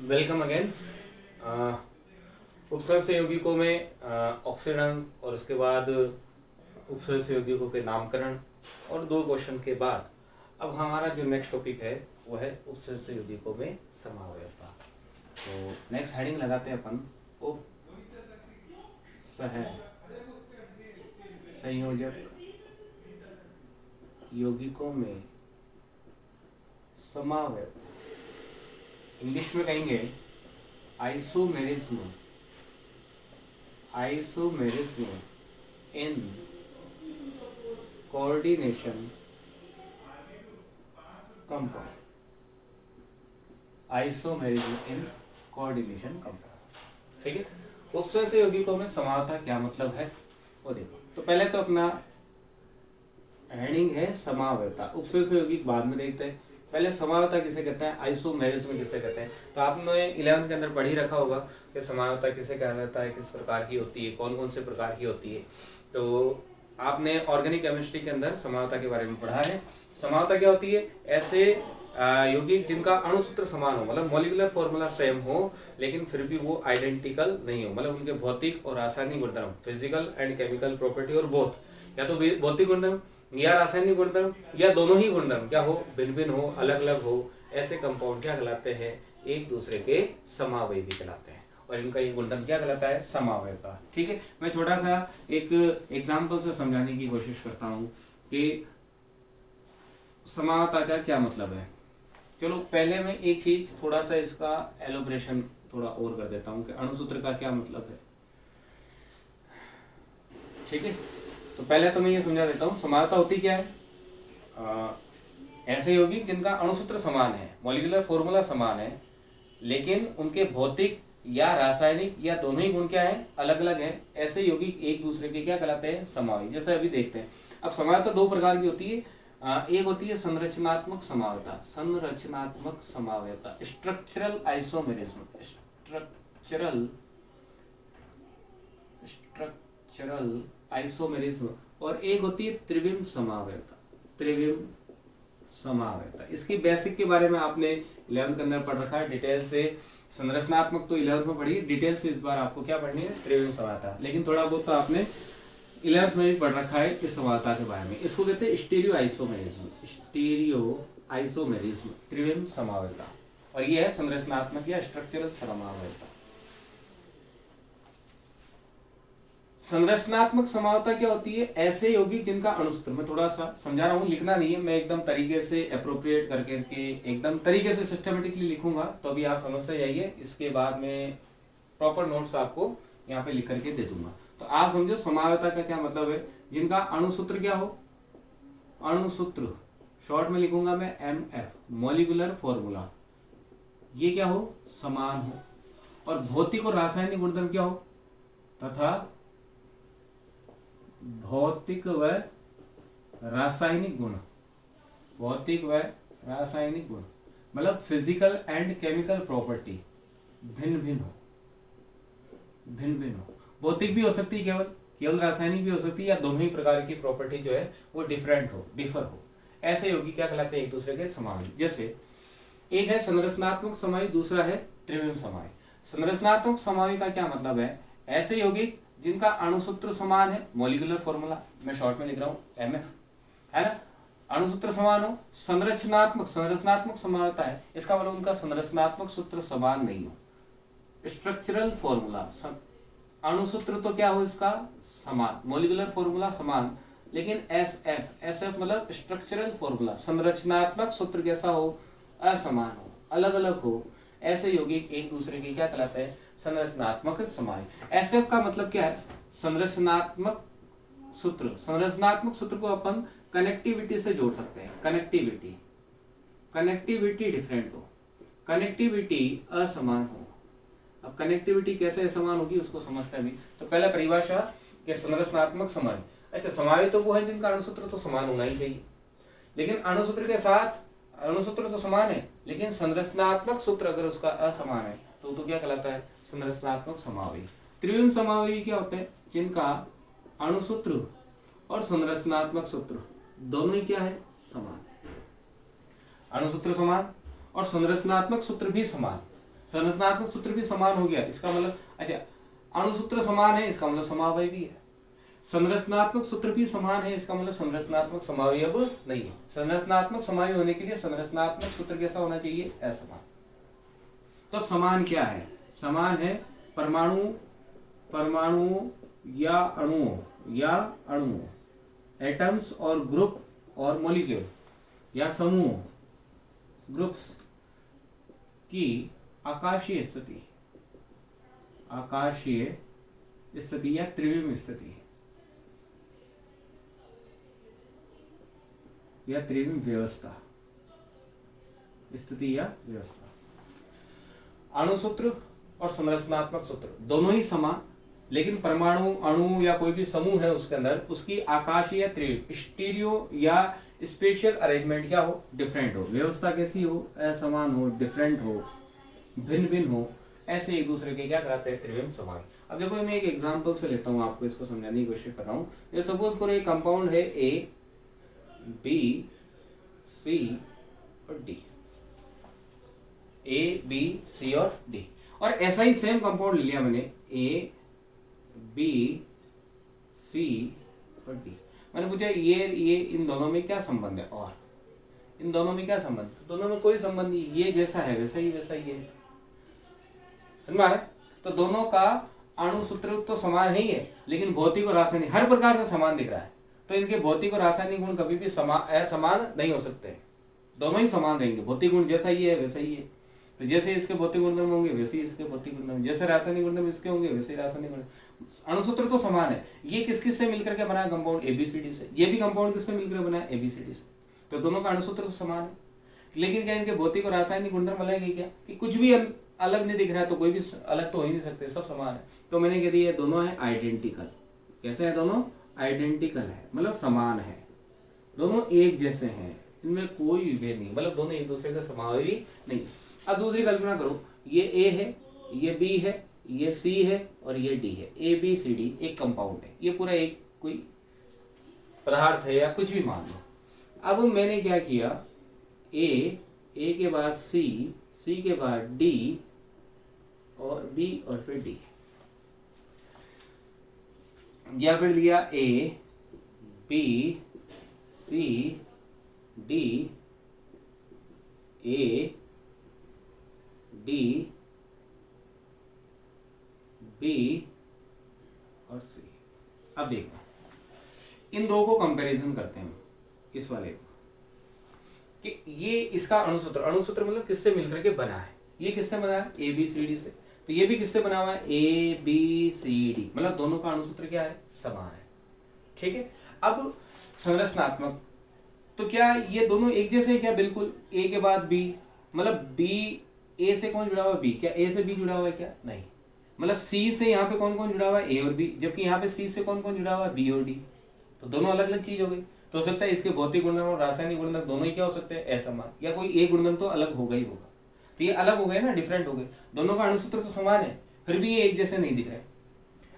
Welcome again. उपसर्ग यौगिकों में ऑक्सीकरण और उसके बाद उपसर्ग यौगिकों के नामकरण और 2 क्वेश्चन के बाद अब हमारा जो नेक्स्ट टॉपिक है वो है उपसर्ग यौगिकों में समावयवता। तो नेक्स्ट हेडिंग लगाते हैं अपन उप सह संयोजक यौगिकों में समावयवता। इंग्लिश में कहेंगे isomerism in coordination compound. Isomerism in coordination compound, ठीक है। उपसर्ग यौगिकों में समावयवता क्या मतलब है वो देखो। तो पहले तो अपना हेडिंग है समावयवता। उपसर्ग यौगिक बाद में देखते हैं। पहले समावयवता किसे कहते हैं, आइसोमेरिज्म किसे कहते हैं। तो आपने 11th के अंदर पढ़ ही रखा होगा कि समावयवता किसे कहा जाता है, किस प्रकार की होती है, कौन कौन से प्रकार की होती है। तो आपने ऑर्गेनिक केमिस्ट्री के अंदर समावयवता के बारे में पढ़ा है। समावयवता क्या होती है, ऐसे यौगिक जिनका अणुसूत्र समान हो, मतलब मॉलिक्यूलर फॉर्मूला सेम हो लेकिन फिर भी वो आइडेंटिकल नहीं हो, मतलब उनके भौतिक और रासायनिक गुणधर्म, फिजिकल एंड केमिकल प्रॉपर्टी और बोथ, या तो भौतिक गुणधर्म या रासायनिक गुणधर्म या दोनों ही गुणधर्म क्या हो, भिन्न भिन्न हो, अलग अलग हो, ऐसे कंपाउंड क्या कहलाते हैं, एक दूसरे के समावयवी कहलाते हैं। और इनका ये गुणधर्म क्या कहलाता है, समावयवता। ठीक है, मैं छोटा सा एक एग्जांपल से समझाने की कोशिश करता हूं कि समावयवता का क्या मतलब है। चलो पहले मैं एक चीज थोड़ा सा इसका एलोब्रेशन थोड़ा और कर देता हूं कि अणुसूत्र का क्या मतलब है। ठीक है, तो पहले तो मैं ये समझा देता हूँ समावयवता होती क्या है। ऐसे यौगिक जिनका अणुसूत्र समान है, मॉलिक्यूलर फॉर्मूला समान है, लेकिन उनके भौतिक या रासायनिक या दोनों ही गुण क्या है, अलग अलग है, ऐसे यौगिक एक दूसरे के क्या कहलाते हैं, समावयवी। जैसे अभी देखते हैं। अब समावयवता 2 प्रकार की होती है। एक होती है संरचनात्मक समावयवता, स्ट्रक्चरल आइसोमेरिज्म, स्ट्रक्चरल आइसोमेरिज्म, और एक होती है त्रिविम समावयवता। इसकी बेसिक के बारे में आपने 11th के अंदर पढ़ रखा है डिटेल से। संरचनात्मक तो 11th में पढ़ी, डिटेल से इस बार आपको क्या पढ़नी है, त्रिविम समावयवता। लेकिन थोड़ा बहुत तो आपने 11th में भी पढ़ रखा है इस समावयवता के बारे में। इसको कहते हैं स्टीरियो आइसोमेरिज्म, त्रिविम समावयवता। और ये है संरचनात्मक या स्ट्रक्चरल समावयवता। संरचनात्मक समावयवता क्या होती है, ऐसे यौगिक जिनका अणुसूत्र, मैं थोड़ा सा समझा रहा हूँ, लिखना नहीं है, मैं एकदम तरीके से अप्रोप्रिएट करके एकदम तरीके से सिस्टमेटिकली लिखूंगा, तो अभी आप समझते जाइए। इसके बाद में प्रॉपर नोट्स आपको यहाँ पे लिख करके दे दूंगा। तो आप समझो समावयवता का क्या मतलब है, जिनका अणुसूत्र क्या हो, अणुसूत्र शॉर्ट में लिखूंगा मैं MF, मॉलिक्यूलर फॉर्मूला, ये क्या हो, समान हो, और भौतिक और रासायनिक गुणधर्म क्या हो, तथा भौतिक व रासायनिक गुण, मतलब फिजिकल एंड केमिकल प्रॉपर्टी भिन्न भिन्न हो। भौतिक भी हो सकती है, केवल रासायनिक भी हो सकती है, या दोनों ही प्रकार की प्रॉपर्टी जो है वो डिफर हो, ऐसे यौगिक क्या कहलाते हैं, एक दूसरे के समावयवी। जैसे एक है संरचनात्मक समावयवी, दूसरा है त्रिविम समावयवी। संरचनात्मक समावयवी का क्या मतलब है, ऐसे यौगिक जिनका अणुसूत्र समान है, मॉलिक्यूलर फॉर्मूला मैं शॉर्ट में लिख रहा हूं MF, है ना, अणुसूत्र समान हो। संरचनात्मक समावयवता है, इसका मतलब उनका संरचनात्मक सूत्र समान नहीं हो। स्ट्रक्चरल फॉर्मूला, अणुसूत्र तो क्या हो इसका समान, मॉलिक्यूलर फॉर्मूला समान, लेकिन SF मतलब स्ट्रक्चरल फॉर्मूला, संरचनात्मक सूत्र कैसा हो, असमान हो, अलग अलग हो, ऐसे यौगिक एक दूसरे के क्या कहलाते हैं, संरचनात्मक समावयवी। SF का मतलब क्या है, संरचनात्मक सूत्र। संरचनात्मक सूत्र को अपन कनेक्टिविटी से जोड़ सकते हैं, कनेक्टिविटी डिफरेंट हो, कनेक्टिविटी असमान हो। अब कनेक्टिविटी कैसे असमान होगी उसको समझते हैं अभी। तो पहला परिभाषा के संरचनात्मक समावयवी। अच्छा, समावयवी तो वो है जिनका अणुसूत्र तो समान होना ही चाहिए, लेकिन अणुसूत्र के साथ, अणुसूत्र तो समान है लेकिन संरचनात्मक सूत्र अगर उसका असमान है तो क्या कहलाता है, संरचनात्मक समावयवी। त्रिविम समावयवी क्या होते हैं, जिनका अणुसूत्र और संरचनात्मक सूत्र दोनों ही क्या है, समान है। अणुसूत्र समान और संरचनात्मक सूत्र भी समान, संरचनात्मक सूत्र भी समान हो गया, इसका मतलब अच्छा अणुसूत्र समान है, इसका मतलब समावयवी भी है। संरचनात्मक सूत्र भी समान है, इसका मतलब संरचनात्मक समावयव नहीं है। संरचनात्मक समावयव होने के लिए संरचनात्मक सूत्र कैसा होना चाहिए, असमान। तो अब समान क्या है, समान है परमाणु, परमाणु या अणुओं, एटम्स और ग्रुप और मॉलिक्यूल या समूह, ग्रुप्स की आकाशीय स्थिति या त्रिविम स्थिति या त्रिविम व्यवस्था, स्थिति या व्यवस्था। अणुसूत्र और संरचनात्मक सूत्र दोनों ही समान, लेकिन परमाणु, अणु या कोई भी समूह है उसके अंदर उसकी आकाशीय त्रिविम स्टीरियो या स्पेशल अरेंजमेंट क्या हो, डिफरेंट हो, व्यवस्था कैसी हो, असमान हो, डिफरेंट हो, भिन्न भिन्न हो, ऐसे एक दूसरे के क्या कराते हैं, त्रिविम समान। अब देखो मैं एक एग्जांपल से लेता हूं, आपको इसको समझाने की कोशिश कर रहा हूं। ये सपोज करो एक कंपाउंड है ए बी सी और डी, ए बी सी और डी, और ऐसा ही सेम कंपाउंड लिया मैंने ए बी सी और डी। मैंने पूछा ये इन दोनों में क्या संबंध है, और इन दोनों में क्या संबंध, दोनों में कोई संबंध नहीं, ये जैसा है वैसा ही ये है, समझ में आ रहा है। तो दोनों का अणुसूत्र तो समान ही है, लेकिन भौतिक और रासायनिक हर प्रकार से समान दिख रहा है, तो इनके भौतिक और रासायनिक गुण कभी भी असमान नहीं हो सकते, दोनों ही समान रहेंगे। भौतिक गुण जैसा ही है वैसा ही है, तो जैसे इसके भौतिक गुणधर्म होंगे वैसे ही इसके भौतिक गुणधर्म, जैसे रासायनिक गुणधर्म इसके होंगे वैसे ही रासायनिक गुणधर्म। अणुसूत्र तो समान है। ये किस किस से मिलकर के बना है, कंपाउंड एबीसीडी से, ये भी कंपाउंड किससे मिलकर बना है, एबीसीडी से, तो दोनों का अणुसूत्र तो समान है। लेकिन क्या इनके भौतिक और रासायनिक गुणधर्म अलग है क्या, कि कुछ भी अलग नहीं दिख रहा है, तो कोई भी अलग तो हो ही नहीं सकते, सब समान है। तो मैंने कह दिया दोनों है आइडेंटिकल। कैसे है, दोनों आइडेंटिकल है, मतलब समान है, दोनों एक जैसे हैं, इनमें कोई विभेद नहीं, मतलब दोनों एक दूसरे का समावयवी नहीं। अब दूसरी कल्पना करो, ये ए है, ये बी है, ये सी है और ये डी है, ए बी सी डी एक कंपाउंड है, ये पूरा एक कोई पदार्थ है या कुछ भी मान लो। अब मैंने क्या किया, ए के बाद सी के बाद डी और बी और फिर डी, या फिर लिया A B C D A D B और सी। अब देखो इन दो को कंपैरिजन करते हैं, इस वाले को, कि ये इसका अणुसूत्र मतलब किससे मिलकर के बना है, ये किससे बना है, ए बी सी डी से, तो ये भी किससे बना हुआ है, ए बी सी डी, मतलब दोनों का अणुसूत्र क्या है, समान है, ठीक है। अब संरचनात्मक, तो क्या ये दोनों एक जैसे हैं क्या, बिल्कुल, ए के बाद बी, मतलब बी ए से कौन जुड़ा हुआ है, बी, क्या ए से बी जुड़ा हुआ है क्या, नहीं, मतलब सी से यहाँ पे कौन कौन जुड़ा हुआ है, ए और बी, जबकि यहाँ पे सी से कौन कौन जुड़ा हुआ है, बी और डी, तो दोनों अलग अलग चीज हो गई। तो हो सकता है इसके भौतिक गुणधर्म और रासायनिक गुणधर्म दोनों ही क्या हो सकते हैं, असमान, या कोई एक गुणधर्म तो अलग होगा ही होगा, तो ये अलग हो गए ना, डिफरेंट हो गए, दोनों का अणुसूत्र तो समान है, फिर भी ये एक जैसे नहीं दिख रहे।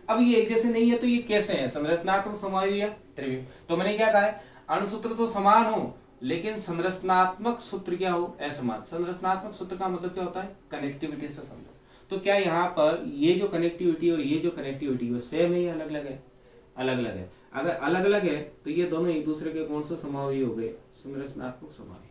अब ये एक जैसे नहीं है तो ये कैसे है, संरचनात्मक समावयव या त्रिविम। तो मैंने क्या कहा है, अणुसूत्र तो समान हो लेकिन संरचनात्मक सूत्र क्या हो, असमान। संरचनात्मक सूत्र का मतलब क्या होता है, कनेक्टिविटी से समझो। तो क्या यहाँ पर ये जो कनेक्टिविटी और ये जो कनेक्टिविटी वो सेम है या अलग अलग है, अलग अलग है। अगर अलग अलग है तो ये दोनों एक दूसरे के कौन से समावयवी हो गए, संरचनात्मक समावयवी।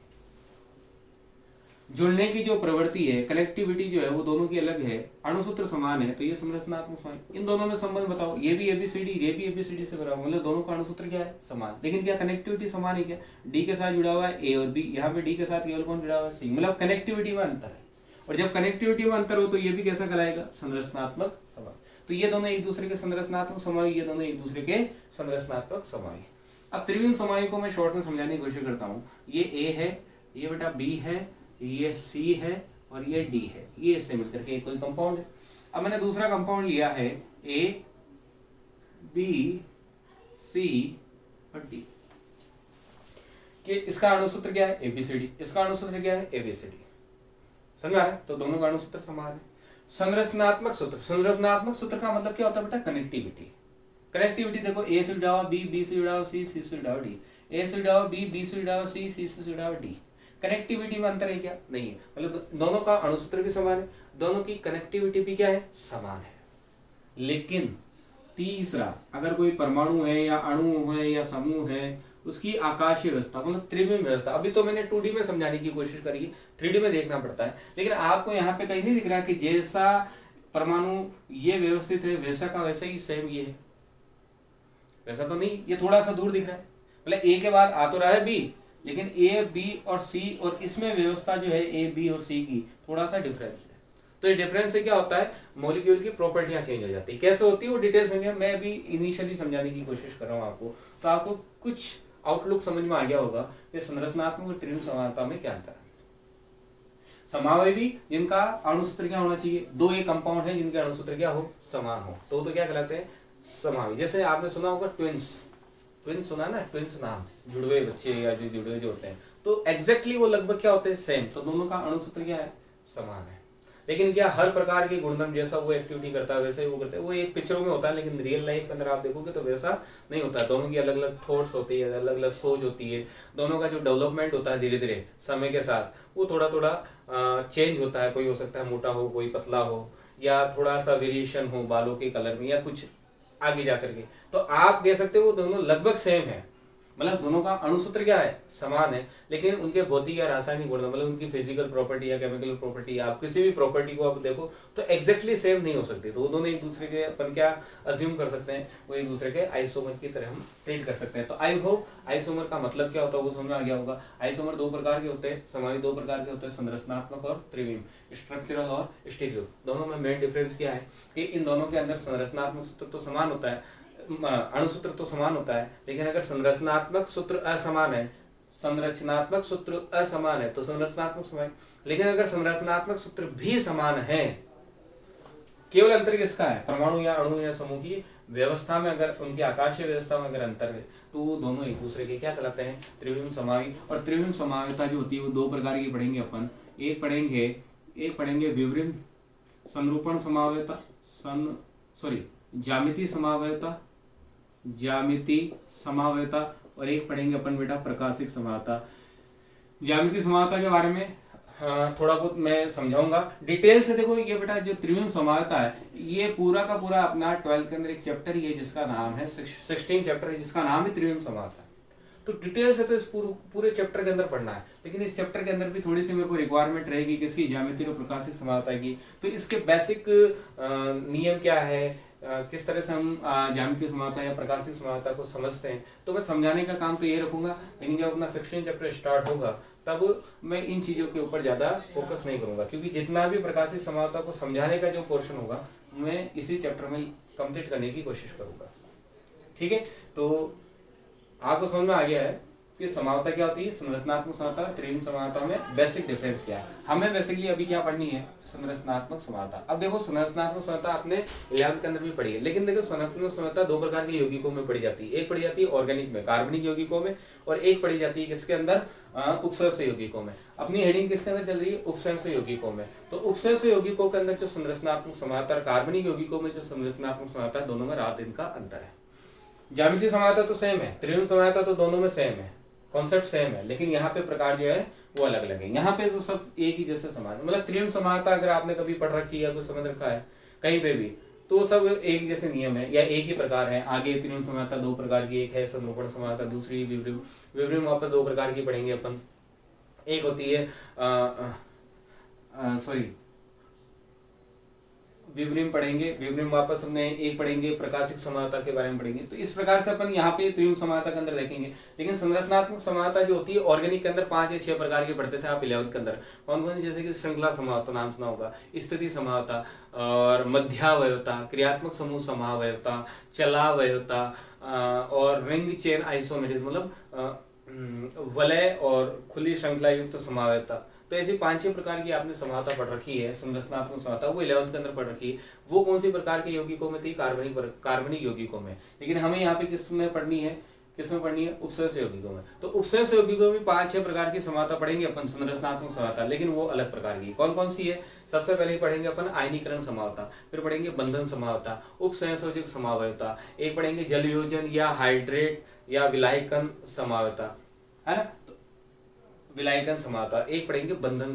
जुड़ने की जो प्रवृत्ति है, कनेक्टिविटी जो है वो दोनों की अलग है, अणुसूत्र समान है, तो ये संरचनात्मक समावयवी। इन दोनों में संबंध बताओ, ये भी एबीसीडी, ये भी एबीसीडी से बना, मतलब दोनों का अणुसूत्र क्या है, समान। लेकिन क्या कनेक्टिविटी समान है क्या, डी के साथ जुड़ा हुआ है ए और बी, यहाँ पे डी के साथ केवल कौन जुड़ा हुआ है, सी, मतलब कनेक्टिविटी में अंतर है। और जब कनेक्टिविटी में अंतर हो तो ये भी कैसा कहलाएगा, संरचनात्मक समावयव। तो ये दोनों एक दूसरे के संरचनात्मक समावयव, ये दोनों एक दूसरे के संरचनात्मक समावयव। अब त्रिविम समावयव को मैं शॉर्ट में समझाने की कोशिश करता हूँ। ये ए है, ये बेटा बी है, ये सी है और ये डी है, ये इससे मिलकर के कोई कंपाउंड है। अब मैंने दूसरा कंपाउंड लिया है ए बी सी और डी, कि इसका अणुसूत्र क्या है, एबीसीडी, इसका अणुसूत्र क्या है, एबीसीडी, समझ आ रहा है। तो दोनों का अणुसूत्र समान है। संरचनात्मक सूत्र, संरचनात्मक सूत्र का मतलब क्या होता है बेटा, कनेक्टिविटी। कनेक्टिविटी देखो, ए से जुड़ा हुआ बी, बी से जुड़ा हुआ सी, सी से जुड़ा हुआ डी, ए से जुड़ा हुआ बी, बी से जुड़ा हुआ सी, सी से जुड़ा हुआ डी। कनेक्टिविटी में अंतर है क्या? नहीं है। मतलब दोनों का अणुसूत्र भी समान है, दोनों की कनेक्टिविटी भी क्या है? समान है। लेकिन तीसरा, अगर कोई परमाणु है या अणु है या समूह है, उसकी आकाशीय व्यवस्था मतलब त्रिविम व्यवस्था, अभी तो मैंने 2D में समझाने की कोशिश करी है, 3D में देखना पड़ता है, लेकिन आपको यहाँ पे कहीं नहीं दिख रहा कि जैसा परमाणु ये व्यवस्थित है वैसा का वैसा ही सेम ये है, वैसा तो नहीं, ये थोड़ा सा दूर दिख रहा है। मतलब ए के बाद आ तो रहा है बी, लेकिन ए बी और सी और इसमें व्यवस्था जो है ए बी और सी की थोड़ा सा डिफरेंस है। तो इस डिफरेंस से क्या होता है, मॉलिक्यूल की प्रॉपर्टियां चेंज हो जाती है। कैसे होती है वो डिटेल्स में मैं अभी इनिशियली समझाने की कोशिश कर रहा हूँ आपको, तो आपको कुछ आउटलुक समझ में आ गया होगा कि संरचनात्मक और त्रिविम समानता में क्या अंतर है। समावयवी जिनका अणुसूत्र क्या होना चाहिए, दो एक कंपाउंड है जिनके अणुसूत्र क्या हो, समान हो, तो क्या कहलाते हैं, समावयवी। जैसे आपने सुना होगा ट्विंस, ट्विंस सुना ना, ट्विंस नाम, जुड़वे बच्चे या जो जुड़वे जो होते हैं, तो एग्जैक्टली वो लगभग क्या होते हैं, सेम। तो दोनों का अणुसूत्र क्या है, समान है। लेकिन क्या हर प्रकार के गुणधर्म जैसा वो एक्टिविटी करता है वैसे ही वो करते हैं, वो एक पिक्चरों में होता है, लेकिन रियल लाइफ के अंदर आप देखोगे तो वैसा नहीं होता है। दोनों की अलग अलग थॉट्स होती है, अलग अलग सोच होती है, दोनों का जो डेवलपमेंट होता है धीरे धीरे समय के साथ वो थोड़ा थोड़ा चेंज होता है। कोई हो सकता है मोटा हो, कोई पतला हो, या थोड़ा सा वेरिएशन हो बालों के कलर में या कुछ आगे जाकर के, तो आप कह सकते हो वो दोनों लगभग सेम है। मतलब दोनों का अणुसूत्र क्या है, समान है, लेकिन उनके भौतिक या रासायनिक गुण मतलब उनकी फिजिकल प्रॉपर्टी या केमिकल प्रॉपर्टी, आप किसी भी प्रॉपर्टी को आप देखो तो एग्जैक्टली सेम नहीं हो सकती। तो वो दोनों एक दूसरे के अपन क्या अज्यूम कर सकते हैं, वो एक दूसरे के आइसोमर की तरह हम ट्रीट कर सकते हैं। तो आई होप आइसोमर का मतलब क्या होता है वो समझ में आ गया होगा। आइसोमर दो प्रकार के होते हैं, समावी दो प्रकार के होते हैं, संरचनात्मक और त्रिविम, स्ट्रक्चरल और स्टीरियो। दोनों में मेन डिफरेंस क्या है कि इन दोनों के अंदर संरचनात्मक सूत्र तो समान होता है, अणुसूत्र तो समान होता है, लेकिन अगर संरचनात्मक सूत्र असमान है, संरचनात्मक सूत्र असमान है तो संरचनात्मक समान, लेकिन अगर संरचनात्मक सूत्र भी समान है, केवल अंतर किसका है, परमाणु या अणु या समूह की व्यवस्था में, अगर उनकी आकाशीय व्यवस्था में अगर अंतर है तो दोनों एक दूसरे के क्या कहलाते हैं, त्रिविम समावी। और त्रिविम समावीता जो होती है वो दो प्रकार की पढ़ेंगे अपन। एक पढ़ेंगे विवरण संरूपण समावेयता, ज्यामिति समावेयता, और एक पढ़ेंगे अपन बेटा प्रकाशिक समावता। ज्यामिति समावता के बारे में थोड़ा बहुत मैं समझाऊंगा डिटेल से। देखो ये बेटा जो त्रिविम समावता है ये पूरा का पूरा अपना 12th के अंदर एक चैप्टर ही है जिसका नाम है 16 चैप्टर है जिसका नाम है त्रिविम समावता। तो डिटेल से तो इस पूरे चैप्टर के अंदर पढ़ना है, लेकिन इस चैप्टर के अंदर भी थोड़ी सी मेरे को रिक्वायरमेंट रहेगी किसकी, ज्यामिति और प्रकाशिक समावता की। तो इसके बेसिक नियम क्या है, किस तरह से हम ज्यामितीय समावता या प्रकाशिक समावता को समझते हैं, तो मैं समझाने का काम तो ये रखूंगा। लेकिन जब अपना 16 चैप्टर स्टार्ट होगा तब मैं इन चीजों के ऊपर ज्यादा फोकस नहीं करूंगा, क्योंकि जितना भी प्रकाशिक समावता को समझाने का जो पोर्शन होगा मैं इसी चैप्टर में कंप्लीट करने की कोशिश करूंगा। ठीक है, तो आपको समझ में आ गया है कि समावता क्या होती है, संरचनात्मक समावता, त्रिविम समावता में बेसिक डिफरेंस क्या है। हमें बेसिकली अभी क्या पढ़नी है, संरचनात्मक समावता। अब देखो संरचनात्मक समावता आपने 11th के अंदर भी पढ़ी है, लेकिन देखो संरचनात्मक समावता दो प्रकार के यौगिकों में पढ़ी जाती है। एक पढ़ी जाती है ऑर्गेनिक में, कार्बनिक यौगिकों में, और एक पढ़ी जाती है किसके अंदर, उपसर्ग यौगिकों में। अपनी हेडिंग किसके अंदर चल रही है, उपसर्ग यौगिकों में। तो उपसर्ग यौगिकों के अंदर जो संरचनात्मक समावता, कार्बनिक यौगिकों में जो संरचनात्मक समावता, दोनों में रात दिन का अंतर है। ज्यामितीय समावता तो सेम है, त्रिविम समावता तो दोनों में सेम है, कॉन्सेप्ट सेम है, लेकिन यहाँ पे प्रकार जो है वो अलग अलग है। यहाँ पे तो सब एक ही जैसे समान है। मतलब त्रिविम समावता अगर आपने कभी पढ़ रखी है या कुछ समझ रखा है कहीं पे भी, तो सब एक जैसे नियम है या एक ही प्रकार है। आगे त्रिविम समावता दो प्रकार की, एक है संरूपण समावता, दूसरी विवृम। विवृम वापस दो प्रकार की पढ़ेंगे अपन। एक होती है विवृम पढ़ेंगे, विवृम वापस हमने एक पढ़ेंगे, प्रकाशिक समावता के बारे में पढ़ेंगे। तो इस प्रकार से अपन यहाँ पे त्रिविम समावता के अंदर देखेंगे। लेकिन संरचनात्मक समावता जो होती है ऑर्गेनिक के अंदर 5 या 6 प्रकार की पढ़ते थे आप 11th के अंदर। कौन कौन, जैसे कि श्रृंखला समावता नाम सुना होगा, स्थिति समावता और मध्यावयवता, क्रियात्मक समूह समावयवता, चलावयवता और रिंग चेन आइसोमेरिज्म, मतलब वलय और खुली श्रृंखला युक्त समावयवता। तो ऐसी 5-6 प्रकार की आपने समावता पढ़ रखी है, संरचनात्मक समावता वो 11th के अंदर पढ़ रखी है। वो कौन सी प्रकार के यौगिकों में थी, कार्बनिक यौगिकों में। लेकिन हमें यहाँ पे किसमें पढ़नी है, उपसर्ग यौगिकों में। तो उपसर्ग यौगिकों में 5-6 प्रकार की समावता पढ़ेंगे अपन, संरचनात्मक समावता, लेकिन वो अलग प्रकार की। कौन कौन सी है, सबसे पहले पढ़ेंगे अपन आयनीकरण समावता, फिर पढ़ेंगे बंधन समावता, उपसंयोजक समावता, एक पढ़ेंगे जलयोजन या हाइड्रेट या विलायकन समावता, है ना। विलायकन समावता, एक पढ़ेंगे बंधन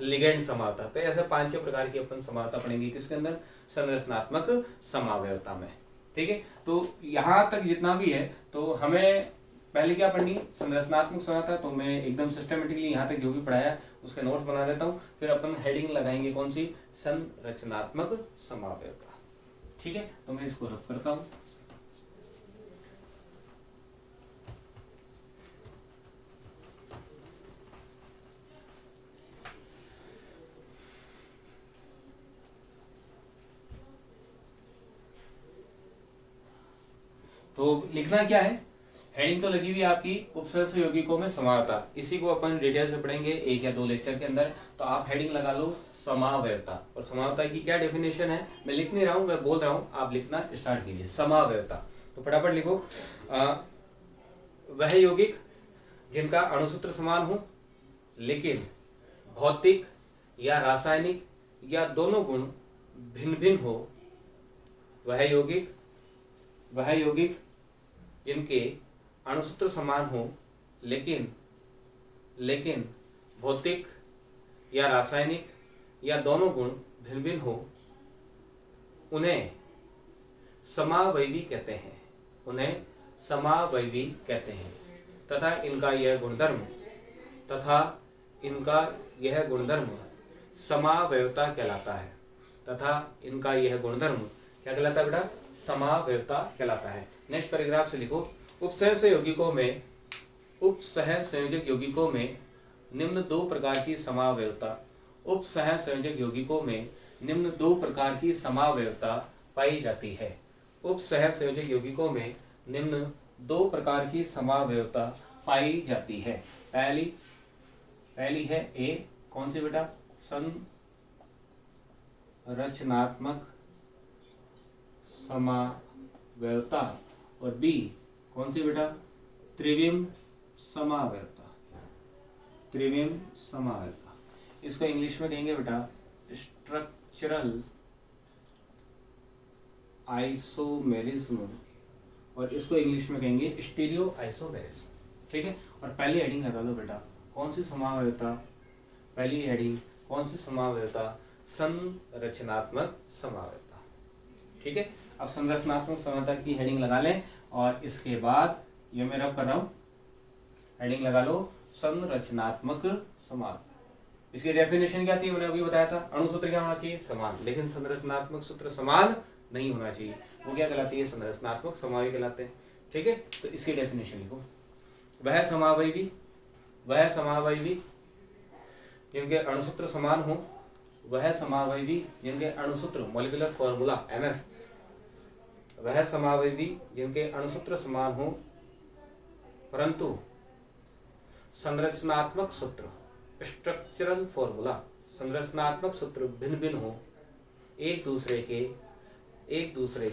लिगेंड समावता। तो ऐसे 5-6 प्रकार की अपन समावता पढ़ेंगे किसके अंदर, संरचनात्मक समावयवता में। ठीक है, तो यहाँ तक जितना भी है तो हमें पहले क्या पढ़नी, संरचनात्मक समावयवता। तो मैं एकदम सिस्टमेटिकली यहाँ तक जो भी पढ़ाया उसके नोट्स बना देता हूँ, फिर अपन हेडिंग लगाएंगे कौन सी, संरचनात्मक समावयवता। ठीक है, तो मैं इसको रफ करता हूँ। तो लिखना क्या है, हेडिंग तो लगी हुई आपकी उपसर्ग यौगिकों में समावयवता, इसी को अपन डिटेल से पढ़ेंगे 1 या 2 लेक्चर के अंदर। तो आप हेडिंग लगा लो समावयवता, और समावयवता की क्या डेफिनेशन है, मैं लिख नहीं रहा हूं, मैं बोल रहा हूं, आप लिखना स्टार्ट कीजिए। समावयवता, तो फटाफट लिखो, वह यौगिक जिनका अणुसूत्र समान हो लेकिन भौतिक या रासायनिक या दोनों गुण भिन्न भिन्न हो, वह यौगिक जिनके अणुसूत्र समान हो लेकिन भौतिक या रासायनिक या दोनों गुण भिन्न भिन्न हो, उन्हें समावयवी कहते हैं। तथा इनका यह गुणधर्म समावयवता कहलाता है। क्या कहलाता है बेटा, समावयवता कहलाता है। नेक्स्ट पैराग्राफ से लिखो, उपसहसंयोजक यौगिकों में निम्न दो प्रकार की समावयवता पाई जाती है। उपसहसंयोजक यौगिकों में निम्न 2 प्रकार की समावयवता पाई जाती है। पहली है ए, कौन सी बेटा, संरचनात्मक समावयवता, और बी कौन सी बेटा, त्रिविम समावयवता। इसको इंग्लिश में कहेंगे बेटा स्ट्रक्चरल आइसोमेरिज्म, और इसको इंग्लिश में कहेंगे स्टीरियो आइसोमेरिज्म। ठीक है, और पहली हेडिंग लगा लो बेटा, कौन सी समावयवता, पहली हेडिंग कौन सी समावयवता, संरचनात्मक समावयवता। ठीक है, अब संरचनात्मक समावयवता की हेडिंग लगा लें, और इसके बाद ये मैं रब कर रहा हूं, हेडिंग लगा लो संरचनात्मक समावयवता। इसकी डेफिनेशन क्या थी, मैंने अभी बताया था, अणुसूत्र क्या होना चाहिए, समान, लेकिन संरचनात्मक सूत्र समान नहीं होना चाहिए, वो क्या कहलाती है, संरचनात्मक समावयवी कहलाते हैं। ठीक है, तो इसकी डेफिनेशन लिखो, वह समावयवी जिनके अणुसूत्र समान हो, मॉलिक्यूलर फॉर्मूला MF, वह समावयवी जिनके अणुसूत्र समान हो परंतु संरचनात्मक सूत्र, स्ट्रक्चरल फॉर्मूला, संरचनात्मक सूत्र भिन्न भिन्न हो, एक दूसरे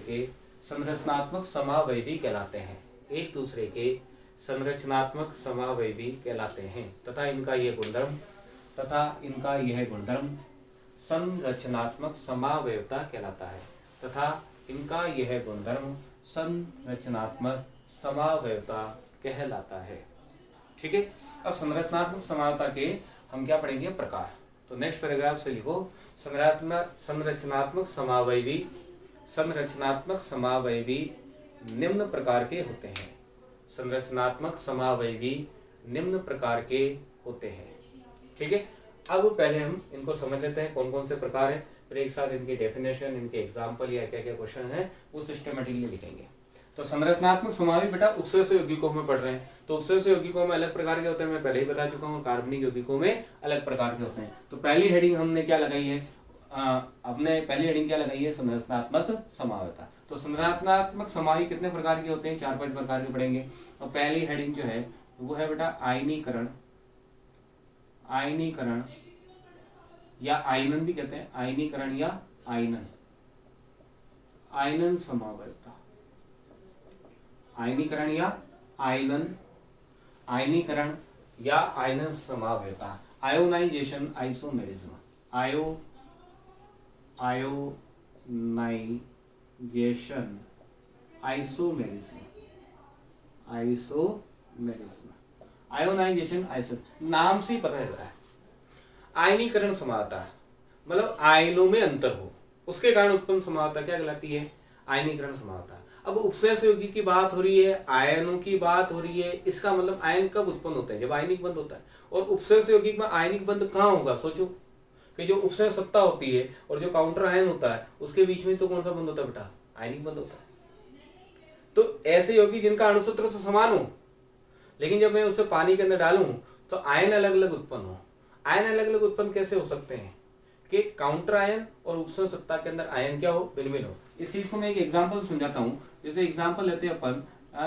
के संरचनात्मक समावयवी कहलाते हैं, तथा इनका यह गुणधर्म संरचनात्मक समावयवता कहलाता है। ठीक है, अब संरचनात्मक समावयवता के हम क्या पढ़ेंगे, प्रकार। तो नेक्स्ट पैराग्राफ से लिखो, संरचनात्मक समावयवी निम्न प्रकार के होते हैं। ठीक है, अब पहले हम इनको समझ लेते हैं कौन कौन से प्रकार है, फिर एक साथ इनके डेफिनेशन, इनके एग्जाम्पल या क्या क्या क्वेश्चन है वो सिस्टमेटिकली लिखेंगे। तो संरचनात्मक समावयवी बेटा उपसर्ग यौगिकों में पढ़ रहे हैं, तो उपसर्ग यौगिकों में अलग प्रकार के होते हैं, मैं पहले ही बता चुका हूँ, कार्बनिक यौगिकों में अलग प्रकार के होते हैं। तो पहली हेडिंग हमने क्या लगाई है, पहली हेडिंग क्या लगाई है, संरचनात्मक समावयवता। तो संरचनात्मक समावयवी कितने प्रकार के होते हैं, 4-5 प्रकार के पढ़ेंगे। और पहली हेडिंग जो है वो है बेटा आयनीकरण या आयनन भी कहते हैं, आयनीकरण या आयनन समावयवता, आयनीकरण या आयनन समावयवता, ionization isomerism, ionization isomerism, ionization आइसोन, नाम से ही पता चल रहा है। आयनीकरण समानता मतलब आयनों में अंतर हो, उसके कारण उत्पन्न समानता क्या कहलाती है? आयनीकरण समानता। अब उपसर्ग योगी की बात हो रही है, आयनों की बात हो रही है, इसका मतलब आयन कब उत्पन्न होता है? जब आयनिक बंध होता है। और उपसर्ग यौगिक में आयनिक बंध कहाँ होगा? सोचो कि जो उपसर्ग सत्ता होती है और जो काउंटर आयन होता है उसके बीच में तो कौन सा बंध होता है बेटा? आयनिक बंध होता है। तो ऐसे यौगिक जिनका अणुसूत्र तो समान हो, लेकिन जब मैं उसे पानी के अंदर डालूं तो आयन अलग अलग उत्पन्न हो। आयन अलग अलग उत्पन्न कैसे हो सकते हैं? कि काउंटर आयन और उपसर्ग सत्ता के अंदर आयन क्या हो? भिन्न भिन्न हो। इस चीज को मैं एक एग्जांपल समझाता हूं। जैसे एग्जांपल लेते हैं अपन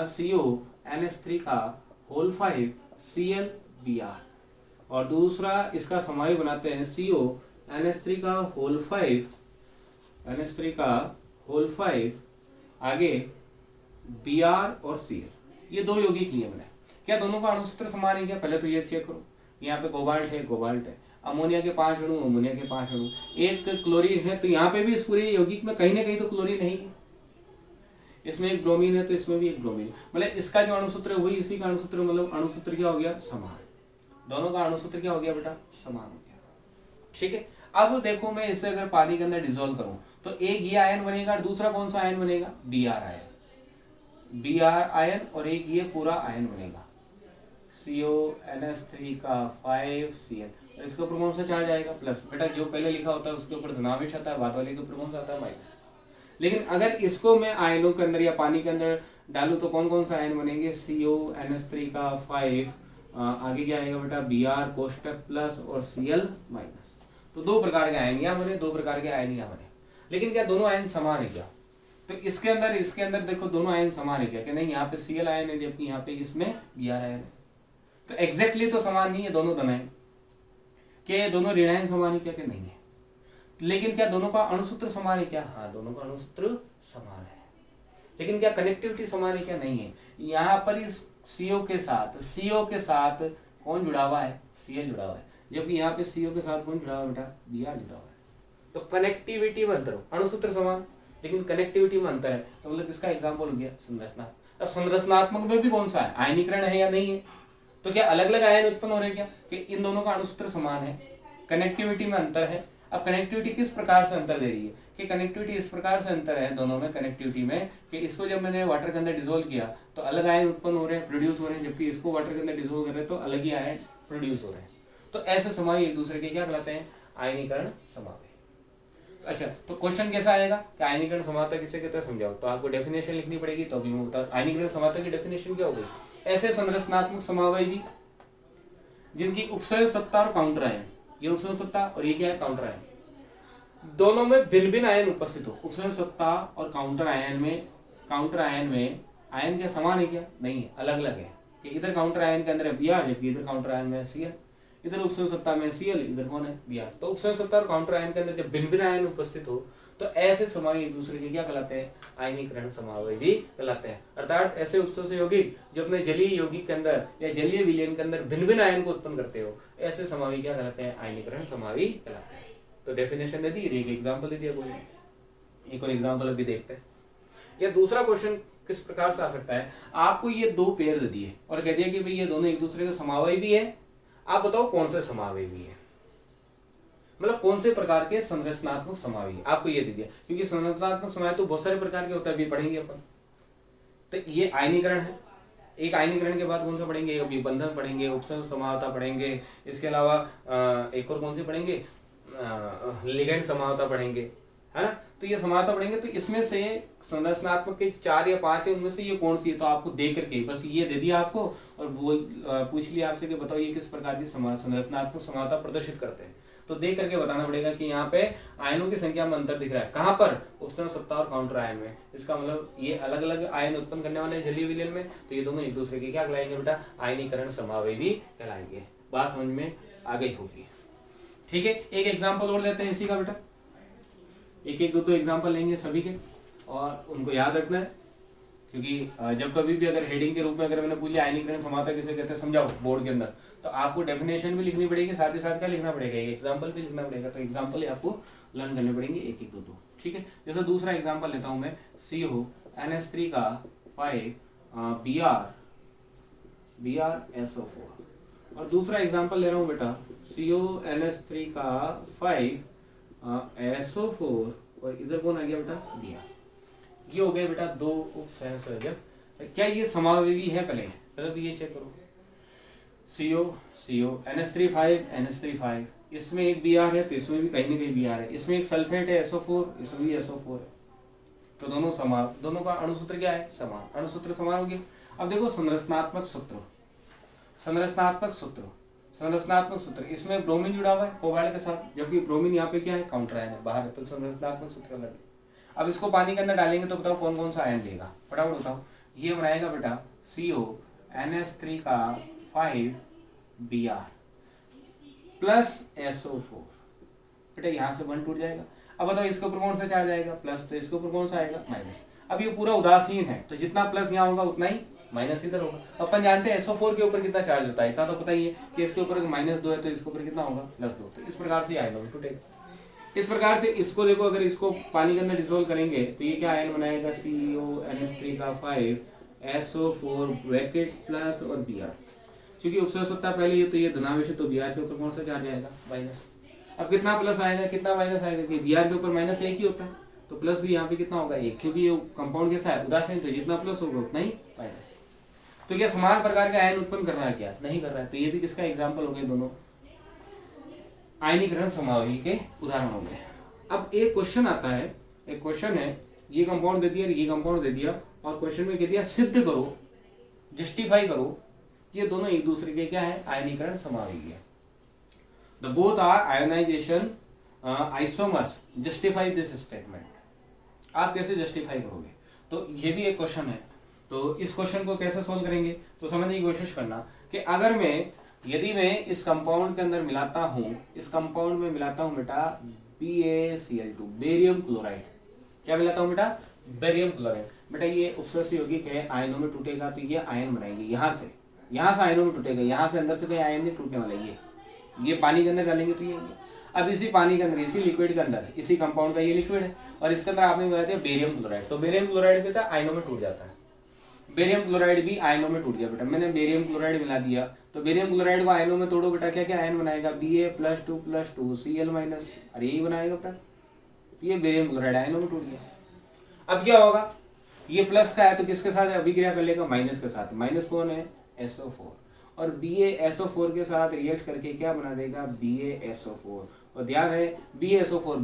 CONH3 का होल 5 ClBr, और दूसरा इसका समाई बनाते हैं CONH3 का होल 5 आगे Br और Cl। ये दो यौगिक लिए मैंने। क्या दोनों का अणुसूत्र समान है क्या? पहले तो ये चेक करो। यहाँ पे कोबाल्ट है, अमोनिया के 5 अणु, अमोनिया के 5 अणु, एक क्लोरीन है, तो यहाँ पे भी इस पूरे यौगिक में कहीं ना कहीं तो क्लोरीन नहीं है। इसमें एक ब्रोमीन है तो इसमें भी एक ब्रोमीन है, मतलब इसका जो अणुसूत्र है वही इसी का अणुसूत्र, मतलब अणुसूत्र क्या हो गया? समान। दोनों का अणुसूत्र क्या हो गया बेटा? समान हो गया। ठीक है। अब देखो मैं इसे अगर पानी के अंदर डिसॉल्व करूं तो एक ये आयन बनेगा और दूसरा कौन सा आयन बनेगा? Br आयन, और एक ये पूरा आयन बनेगा CONH3 का 5Cl। इसके ऊपर कौन सा चार्ज आएगा? प्लस। बेटा जो पहले लिखा होता है उसके ऊपर धनावेश आता है, बाद वाले के ऊपर कौन सा आता है? माइनस। लेकिन अगर इसको मैं आयनों के अंदर या पानी के अंदर डालूं तो कौन कौन सा आयन बनेंगे? CONH3 का 5, आगे क्या आएगा बेटा? Br कोष्टक प्लस और Cl माइनस। तो दो प्रकार के आयन यहाँ बने, दो प्रकार के आयन यहाँ बने। लेकिन क्या दोनों आयन समान है क्या? तो इसके अंदर देखो दोनों आयन समान है क्या? कि नहीं, यहाँ पे Cl आयन है जबकि यहाँ पे इसमें Br आयन है। तो एग्जैक्टली तो समान नहीं है दोनों धनायन। क्या दोनों ऋणायन समान है क्या? कि नहीं है। लेकिन क्या दोनों का अणुसूत्र समान है क्या? हाँ, दोनों का अणुसूत्र समान है। लेकिन क्या कनेक्टिविटी समान है क्या? नहीं है। यहाँ पर इस CO के साथ कौन जुड़ा हुआ है? Cl जुड़ा हुआ है, जबकि यहाँ पे CO के साथ कौन जुड़ा हुआ है बेटा? Br जुड़ा हुआ है। तो कनेक्टिविटी में अंतर हो, अणुसूत्र समान लेकिन कनेक्टिविटी में अंतर है, तो मतलब इसका एग्जाम्पल हो गया संरचना। अब संरचनात्मक में भी कौन सा है? आयनीकरण है या नहीं है? तो क्या अलग अलग आयन उत्पन्न हो रहे हैं क्या? कि इन दोनों का अणुसूत्र समान है, कनेक्टिविटी में अंतर है। अब कनेक्टिविटी किस प्रकार से अंतर दे रही है? कि कनेक्टिविटी इस प्रकार से अंतर है दोनों में कनेक्टिविटी में कि इसको जब मैंने वाटर के अंदर डिसोल्व किया तो अलग आयन उत्पन्न हो रहे हैं, प्रोड्यूस हो रहे हैं, जबकि इसको वाटर के अंदर डिसोल्व कर रहे हैं तो अलग ही आयन प्रोड्यूस हो रहे हैं। तो ऐसे समाई एक दूसरे के क्या कहलाते हैं? आयनीकरण समाई। अच्छा, तो क्वेश्चन कैसा आएगा कि आयनीकरण समानता किसे कहते हैं? समझाओ। तो आपको डेफिनेशन लिखनी पड़ेगी, तो अभी मैं बता आयनीकरण समानता की डेफिनेशन क्या हो गई? ऐसे संरचनात्मक समावयव भी जिनकी उपसर्ग सत्ता और काउंटर आयन, ये उपसर्ग सत्ता और ये क्या है? काउंटर आयन, दोनों में भिन्न भिन्न आयन उपस्थित हो। उपसर्ग सत्ता और काउंटर आयन में आयन क्या समान है क्या? नहीं है, अलग अलग है। कि इधर काउंटर आयन के अंदर है Br, जबकि इधर काउंटर आयन में Cl, इधर उपसर्ग सत्ता में Cl, इधर कौन है? Br। तो उपसर्ग सत्ता और काउंटर आयन के अंदर जब भिन्न भिन्न आयन उपस्थित हो तो ऐसे समाई एक दूसरे के क्या कहलाते हैं? आयनीकरण समावयव भी कहलाते हैं। अर्थात ऐसे उपसर्ग यौगिक जो अपने जलीय यौगिक के अंदर या जलीय विलयन के अंदर भिन्न भिन्न आयन को उत्पन्न करते हो, ऐसे समावयव क्या कहलाते हैं? आयनीकरण समावयव कहलाते हैं। तो डेफिनेशन दे दी, एक एग्जांपल दे दिया। कोई एक और एग्जांपल अभी देखते हैं। या दूसरा क्वेश्चन किस प्रकार से आ सकता है? आपको ये दो पेयर दे दिए और कह दिया कि भाई ये दोनों एक दूसरे के समावयव भी है, आप बताओ कौन से समावयव भी है, मतलब कौन से प्रकार के संरचनात्मक समावयव आपको ये दे दिया। क्योंकि संरचनात्मक समावयव तो बहुत सारे प्रकार के होता है, अभी पढ़ेंगे अपन। तो ये आयनीकरण है, एक आयनीकरण के बाद कौन सा पढ़ेंगे? अभी बंधन पढ़ेंगे, उपसर्ग समावता पढ़ेंगे, इसके अलावा एक और कौन सी पढ़ेंगे? लिगेंड समावता पढ़ेंगे, है ना। तो ये समावता पढ़ेंगे, तो इसमें से संरचनात्मक के 4 या 5 है, उनमें से ये कौन सी है? तो आपको दे करके बस ये दे दिया आपको और पूछ लिया आपसे कि बताओ ये किस प्रकार की संरचनात्मक समावता प्रदर्शित करते हैं। तो दे करके बताना पड़ेगा कि यहाँ पे आयनों की संख्या में अंतर दिख रहा है। कहाँ पर? उपसर्ग सत्ता और काउंटर आयन में। इसका मतलब ये अलग अलग आयन उत्पन्न करने वाले जलीय विलयन में, तो ये दोनों एक दूसरे के क्या कहलाएंगे बेटा? आयनीकरण समावयव भी कहलाएंगे। बात समझ में आ गई होगी, ठीक है। एक एग्जाम्पल और लेते हैं इसी का बेटा, एक दो एग्जाम्पल लेंगे सभी के और उनको याद रखना है। क्योंकि जब कभी भी अगर हेडिंग के रूप में अगर मैंने पूछ लिया आयनीकरण समावता किसे कहते हैं समझाओ बोर्ड के अंदर, तो आपको डेफिनेशन भी लिखनी पड़ेगी, साथ ही साथ क्या लिखना पड़ेगा? एक एग्जाम्पल भी लिखना पड़ेगा। तो एग्जाम्पल आपको लर्न करने पड़ेंगे एक दो, ठीक है। जैसे दूसरा एग्जाम्पल लेता हूं मैं, CONH3 का 5 BrSO4। और दूसरा एग्जांपल ले रहा हूँ बेटा, CONH3 का 5SO4 और इधर कौन आ गया बेटा, Br। ये हो गए बेटा दो उप सहसंयोजक। क्या ये समावेवी है? पहले तो ये चेक करो, CO NH3 5 NH3 5, इसमें एक Br है तो इसमें भी कहीं ना कहीं Br है, इसमें एक सल्फेट है SO4, इसमें भी SO4 है, तो दोनों समान, दोनों का अणुसूत्र क्या है, समान, अणुसूत्र समान हो गया। अब देखो संरचनात्मक सूत्र, संरचनात्मक सूत्र, संरचनात्मक सूत्र, इसमें ब्रोमीन जुड़ा हुआ है कोबाल्ट के साथ, जबकि ब्रोमीन यहाँ पे क्या है, काउंटर आयन है, बाहर है, तो संरचनात्मक सूत्र अलग है। अब इसको पानी के अंदर डालेंगे तो बताओ कौन कौन सा आयन देगा, फटाफट बताओ। ये बनाएगा बेटा CONH3 का 5Br प्लस SO4, बेटा यहाँ से 1 टूट जाएगा। अब बताओ इसके ऊपर कौन सा चार्ज आएगा, प्लस, तो इसके ऊपर कौन सा आएगा, माइनस। अब ये पूरा उदासीन है तो जितना प्लस यहाँ होगा उतना ही माइनस इधर होगा। अपन जानते हैं SO4 के ऊपर कितना चार्ज होता है, इतना तो पता ही है कि इसके ऊपर -2 है तो इसके ऊपर कितना होगा, +2। तो इस प्रकार से आयन टूटेगा। इस प्रकार से इसको देखो, अगर इसको पानी के अंदर डिसोल्व करेंगे तो ये क्या आयन बनाएगा, CONH3 का 5SO4 ब्रैकेट प्लस और Br। क्योंकि उपसर्जकता पहले है तो ये धनावेश है तो Br के ऊपर कौन सा चार्ज आएगा, माइनस। अब कितना प्लस आएगा कितना माइनस आएगा, कि Br के ऊपर -1 ही होता है तो प्लस भी यहाँ पे कितना होगा, 1, क्योंकि ये कंपाउंड कैसा है, उदासीन, तो जितना प्लस होगा उतना ही माइनस। तो क्या समान प्रकार के आयन उत्पन्न कर रहा है, क्या नहीं कर रहा है। तो ये भी किसका एग्जाम्पल हो गए, दोनों आयनीकरण समावेशी के उदाहरण हो गए। अब एक क्वेश्चन आता है, एक क्वेश्चन है, ये कंपाउंड दे दिया, ये कंपाउंड दे दिया, और क्वेश्चन में कह दिया सिद्ध करो, जस्टिफाई करो, ये दोनों एक दूसरे के क्या है, आयनीकरण समावेशी है। The both are ionization isomers, justify this statement. आप कैसे जस्टिफाई करोगे, तो ये भी एक क्वेश्चन है। तो इस क्वेश्चन को कैसे सोल्व करेंगे, तो समझने की कोशिश करना कि अगर यदि मैं इस कंपाउंड के अंदर मिलाता हूं, इस कंपाउंड में मिलाता हूं बेटा BaCl2, बेरियम क्लोराइड। क्या मिलाता हूं बेटा, बेरियम क्लोराइड। बेटा ये उपसर्जक यौगिक है, आयनों में टूटेगा तो ये आयन बनाएंगे, यहाँ से आयनों में टूटेगा, यहाँ से अंदर से कोई आयन नहीं टूटने वाला। ये पानी के अंदर डालेंगे तो ये। अब इसी पानी के अंदर, इसी लिक्विड के अंदर, इसी कंपाउंड का ये लिक्विड है और इसके अंदर आपने मिला दिया बेरियम क्लोराइड, तो बेरियम क्लोराइड भी आयनों में टूट जाता है। बेरियम क्लोराइड भी आयनों में टूट गया बेटा, मैंने बेरियम क्लोराइड मिला दिया, तो बेरियम क्लोराइड को आयनों में तोड़ो बेटा, क्या क्या आयन बनाएगा, Ba+2+2 Cl-, अरे यही बनाएगा बेटा, ये बेरियम क्लोराइड आयनों में टूट गया। अब क्या होगा, ये प्लस का है तो किसके साथ अभिक्रिया कर लेगा, माइनस के साथ। माइनस कौन है, SO4, और BaSO4 के साथ रिएक्ट करके क्या बना देगा, BaSO4। और ध्यान है BaSO4